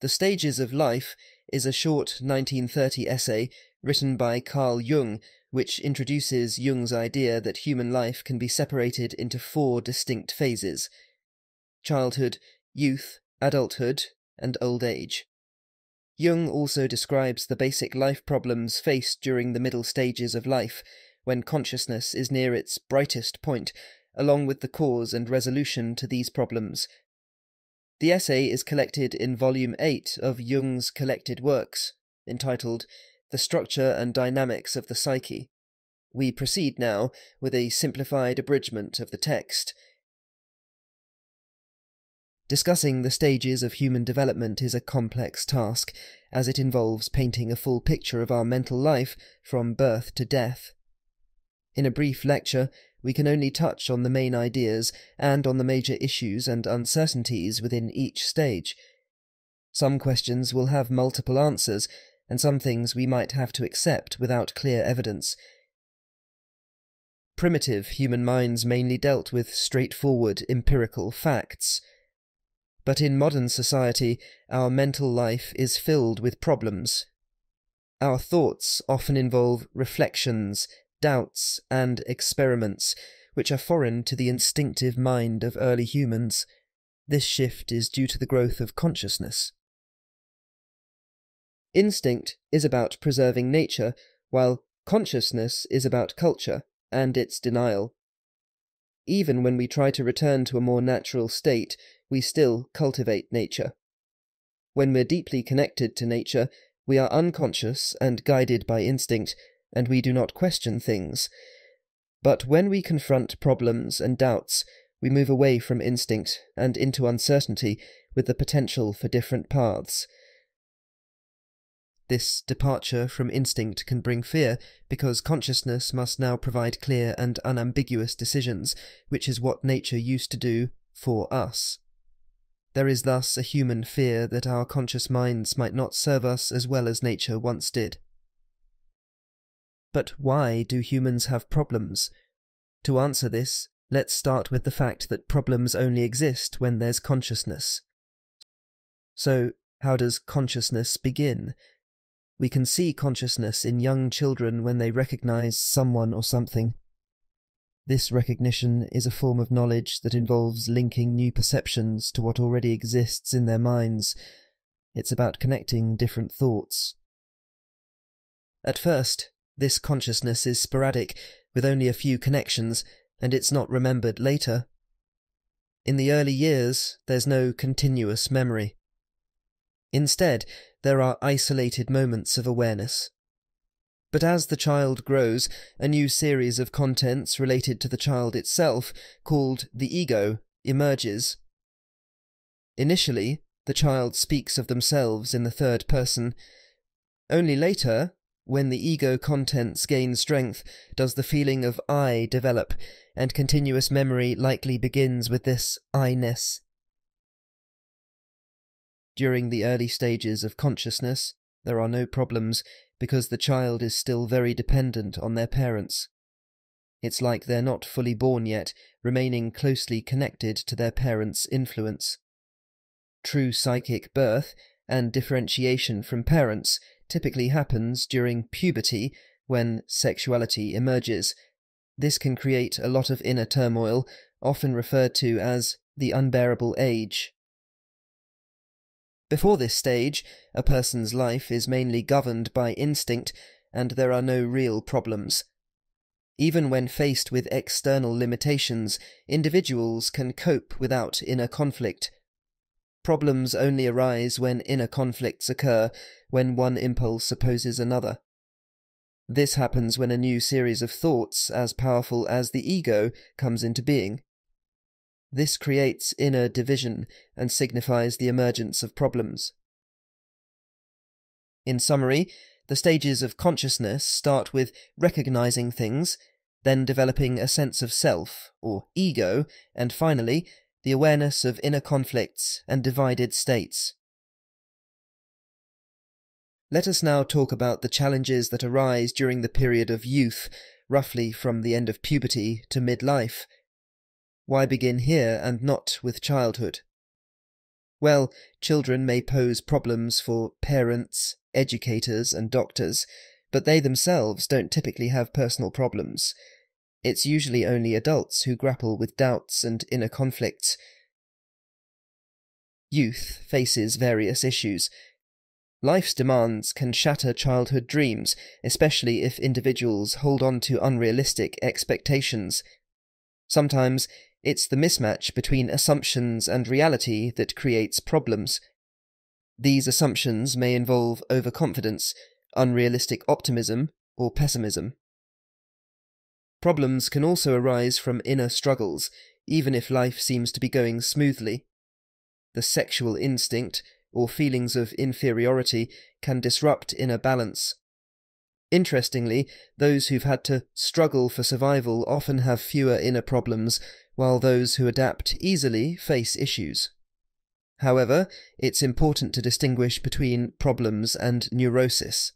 The Stages of Life is a short 1930 essay written by Carl Jung, which introduces Jung's idea that human life can be separated into 4 distinct phases: childhood, youth, adulthood, and old age. Jung also describes the basic life problems faced during the middle stages of life, when consciousness is near its brightest point, along with the cause and resolution to these problems. The essay is collected in Volume 8 of Jung's collected works, entitled The Structure and Dynamics of the Psyche. We proceed now with a simplified abridgment of the text. Discussing the stages of human development is a complex task, as it involves painting a full picture of our mental life from birth to death. In a brief lecture, we can only touch on the main ideas and on the major issues and uncertainties within each stage. Some questions will have multiple answers, and some things we might have to accept without clear evidence. Primitive human minds mainly dealt with straightforward empirical facts. But in modern society, our mental life is filled with problems. Our thoughts often involve reflections, doubts, and experiments, which are foreign to the instinctive mind of early humans. This shift is due to the growth of consciousness. Instinct is about preserving nature, while consciousness is about culture and its denial. Even when we try to return to a more natural state, we still cultivate nature. When we're deeply connected to nature, we are unconscious and guided by instinct, and we do not question things. But when we confront problems and doubts, we move away from instinct and into uncertainty, with the potential for different paths. This departure from instinct can bring fear, because consciousness must now provide clear and unambiguous decisions, which is what nature used to do for us. There is thus a human fear that our conscious minds might not serve us as well as nature once did. But why do humans have problems? To answer this, let's start with the fact that problems only exist when there's consciousness. So, how does consciousness begin? We can see consciousness in young children when they recognize someone or something. This recognition is a form of knowledge that involves linking new perceptions to what already exists in their minds. It's about connecting different thoughts. At first, this consciousness is sporadic, with only a few connections, and it's not remembered later. In the early years, there's no continuous memory. Instead, there are isolated moments of awareness. But as the child grows, a new series of contents related to the child itself, called the ego, emerges. Initially, the child speaks of themselves in the third person. Only later, when the ego contents gain strength, does the feeling of I develop, and continuous memory likely begins with this I-ness. During the early stages of consciousness, there are no problems, because the child is still very dependent on their parents. It's like they're not fully born yet, remaining closely connected to their parents' influence. True psychic birth and differentiation from parents typically happens during puberty, when sexuality emerges. This can create a lot of inner turmoil, often referred to as the unbearable age. Before this stage, a person's life is mainly governed by instinct, and there are no real problems. Even when faced with external limitations, individuals can cope without inner conflict. Problems only arise when inner conflicts occur, when one impulse opposes another. This happens when a new series of thoughts, as powerful as the ego, comes into being. This creates inner division and signifies the emergence of problems. In summary, the stages of consciousness start with recognizing things, then developing a sense of self, or ego, and finally, the awareness of inner conflicts and divided states. Let us now talk about the challenges that arise during the period of youth, roughly from the end of puberty to midlife. Why begin here and not with childhood? Well, children may pose problems for parents, educators, and doctors, but they themselves don't typically have personal problems. It's usually only adults who grapple with doubts and inner conflicts. Youth faces various issues. Life's demands can shatter childhood dreams, especially if individuals hold on to unrealistic expectations. Sometimes it's the mismatch between assumptions and reality that creates problems. These assumptions may involve overconfidence, unrealistic optimism, or pessimism. Problems can also arise from inner struggles, even if life seems to be going smoothly. The sexual instinct, or feelings of inferiority, can disrupt inner balance. Interestingly, those who've had to struggle for survival often have fewer inner problems, while those who adapt easily face issues. However, it's important to distinguish between problems and neurosis.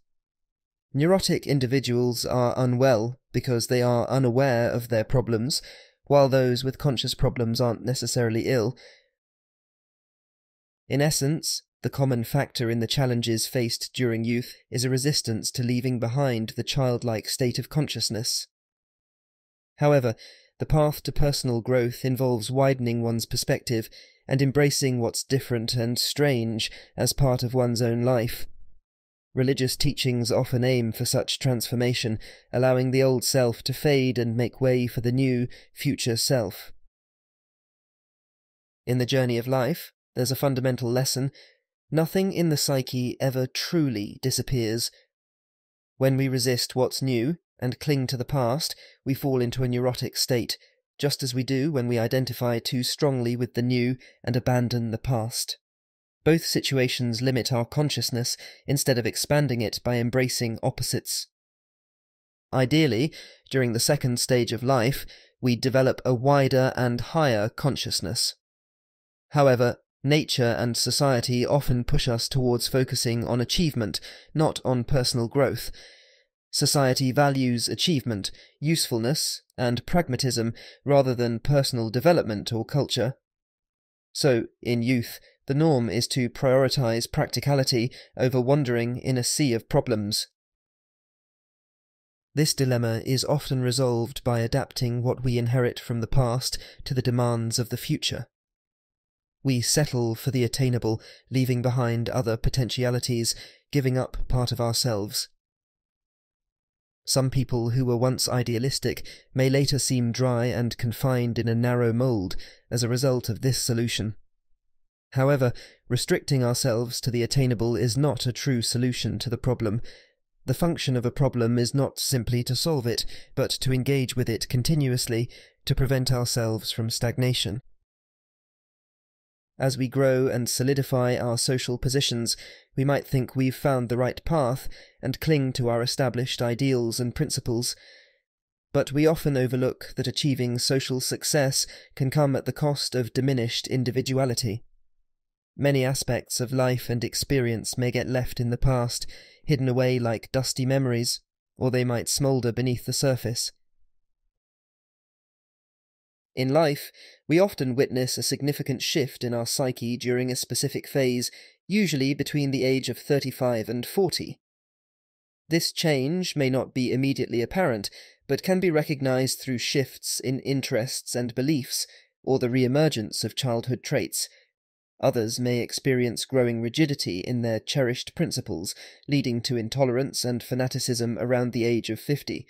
Neurotic individuals are unwell because they are unaware of their problems, while those with conscious problems aren't necessarily ill. In essence, the common factor in the challenges faced during youth is a resistance to leaving behind the childlike state of consciousness. However, the path to personal growth involves widening one's perspective and embracing what's different and strange as part of one's own life. Religious teachings often aim for such transformation, allowing the old self to fade and make way for the new, future self. In the journey of life, there's a fundamental lesson. Nothing in the psyche ever truly disappears. When we resist what's new and cling to the past, we fall into a neurotic state, just as we do when we identify too strongly with the new and abandon the past. Both situations limit our consciousness instead of expanding it by embracing opposites. Ideally, during the second stage of life, we develop a wider and higher consciousness. However, nature and society often push us towards focusing on achievement, not on personal growth. Society values achievement, usefulness, and pragmatism rather than personal development or culture. So, in youth, the norm is to prioritize practicality over wandering in a sea of problems. This dilemma is often resolved by adapting what we inherit from the past to the demands of the future. We settle for the attainable, leaving behind other potentialities, giving up part of ourselves. Some people who were once idealistic may later seem dry and confined in a narrow mould as a result of this solution. However, restricting ourselves to the attainable is not a true solution to the problem. The function of a problem is not simply to solve it, but to engage with it continuously to prevent ourselves from stagnation. As we grow and solidify our social positions, we might think we've found the right path and cling to our established ideals and principles. But we often overlook that achieving social success can come at the cost of diminished individuality. Many aspects of life and experience may get left in the past, hidden away like dusty memories, or they might smoulder beneath the surface. In life, we often witness a significant shift in our psyche during a specific phase, usually between the age of 35 and 40. This change may not be immediately apparent, but can be recognized through shifts in interests and beliefs, or the re-emergence of childhood traits. Others may experience growing rigidity in their cherished principles, leading to intolerance and fanaticism around the age of 50.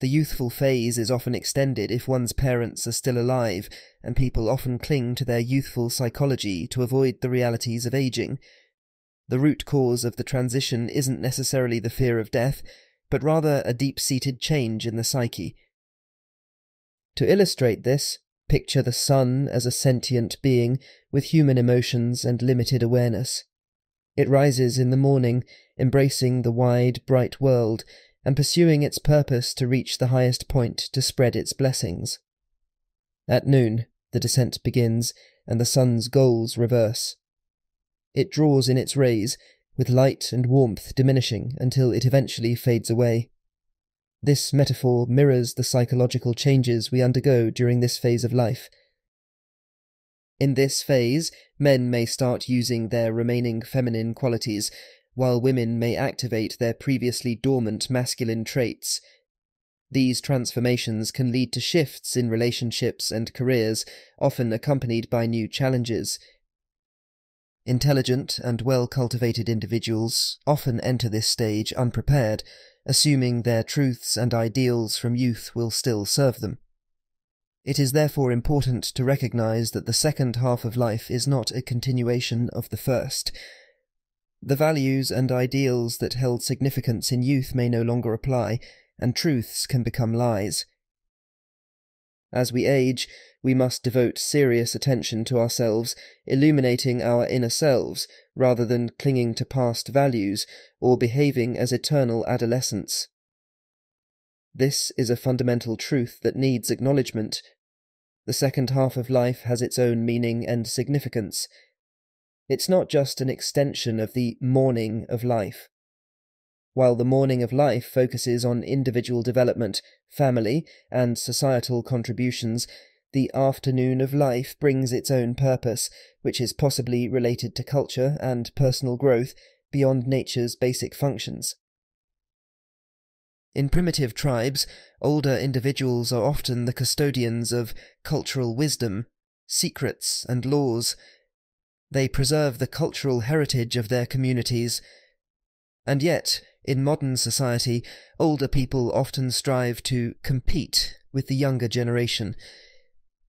The youthful phase is often extended if one's parents are still alive, and people often cling to their youthful psychology to avoid the realities of aging. The root cause of the transition isn't necessarily the fear of death, but rather a deep-seated change in the psyche. To illustrate this, picture the sun as a sentient being with human emotions and limited awareness. It rises in the morning, embracing the wide, bright world, and pursuing its purpose to reach the highest point to spread its blessings. At noon, the descent begins, and the sun's goals reverse. It draws in its rays, with light and warmth diminishing until it eventually fades away. This metaphor mirrors the psychological changes we undergo during this phase of life. In this phase, men may start using their remaining feminine qualities, while women may activate their previously dormant masculine traits. These transformations can lead to shifts in relationships and careers, often accompanied by new challenges. Intelligent and well-cultivated individuals often enter this stage unprepared, assuming their truths and ideals from youth will still serve them. It is therefore important to recognize that the second half of life is not a continuation of the first. The values and ideals that held significance in youth may no longer apply, and truths can become lies. As we age, we must devote serious attention to ourselves, illuminating our inner selves, rather than clinging to past values or behaving as eternal adolescents. This is a fundamental truth that needs acknowledgement. The second half of life has its own meaning and significance. It's not just an extension of the morning of life. While the morning of life focuses on individual development, family, and societal contributions, the afternoon of life brings its own purpose, which is possibly related to culture and personal growth beyond nature's basic functions. In primitive tribes, older individuals are often the custodians of cultural wisdom, secrets, and laws. They preserve the cultural heritage of their communities. And yet, in modern society, older people often strive to compete with the younger generation.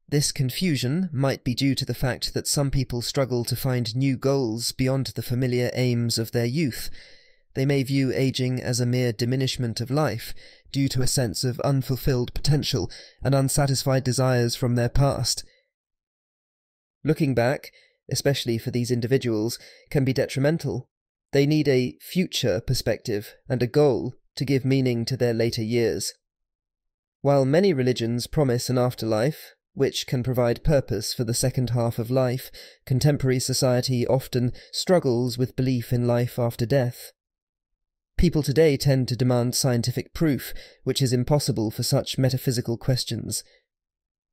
This confusion might be due to the fact that some people struggle to find new goals beyond the familiar aims of their youth. They may view aging as a mere diminishment of life, due to a sense of unfulfilled potential and unsatisfied desires from their past. Looking back, especially for these individuals, can be detrimental. They need a future perspective and a goal to give meaning to their later years. While many religions promise an afterlife, which can provide purpose for the second half of life, contemporary society often struggles with belief in life after death. People today tend to demand scientific proof, which is impossible for such metaphysical questions.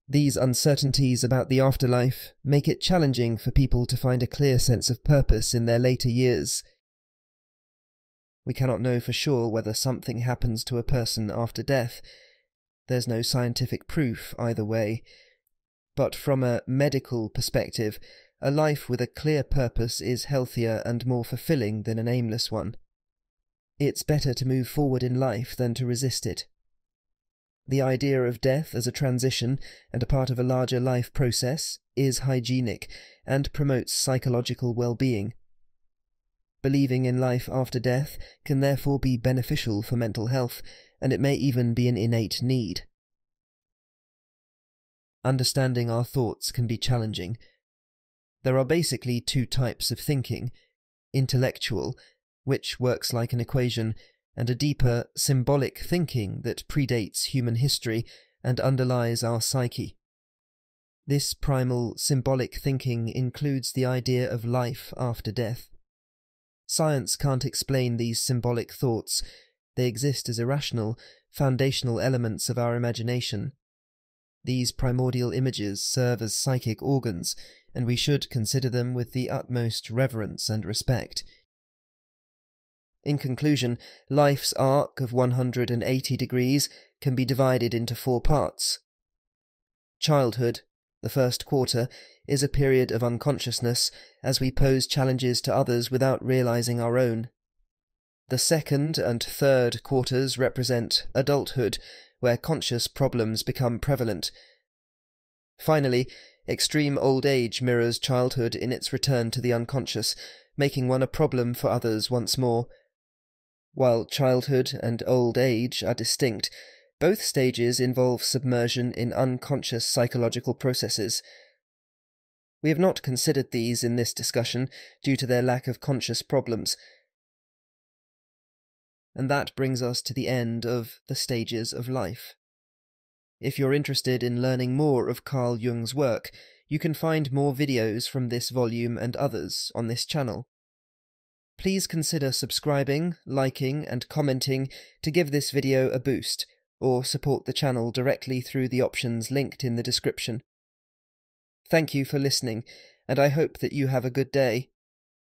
These uncertainties about the afterlife make it challenging for people to find a clear sense of purpose in their later years. We cannot know for sure whether something happens to a person after death. There's no scientific proof either way. But from a medical perspective, a life with a clear purpose is healthier and more fulfilling than an aimless one. It's better to move forward in life than to resist it. The idea of death as a transition and a part of a larger life process is hygienic and promotes psychological well-being. Believing in life after death can therefore be beneficial for mental health, and it may even be an innate need. Understanding our thoughts can be challenging. There are basically two types of thinking: intellectual, which works like an equation, and a deeper, symbolic thinking that predates human history and underlies our psyche. This primal, symbolic thinking includes the idea of life after death. Science can't explain these symbolic thoughts. They exist as irrational, foundational elements of our imagination. These primordial images serve as psychic organs, and we should consider them with the utmost reverence and respect. In conclusion, life's arc of 180 degrees can be divided into 4 parts. Childhood, the first quarter, is a period of unconsciousness, as we pose challenges to others without realizing our own. The second and third quarters represent adulthood, where conscious problems become prevalent. Finally, extreme old age mirrors childhood in its return to the unconscious, making one a problem for others once more. While childhood and old age are distinct, both stages involve submersion in unconscious psychological processes. We have not considered these in this discussion due to their lack of conscious problems. And that brings us to the end of the stages of life. If you're interested in learning more of Carl Jung's work, you can find more videos from this volume and others on this channel. Please consider subscribing, liking, and commenting to give this video a boost, or support the channel directly through the options linked in the description. Thank you for listening, and I hope that you have a good day.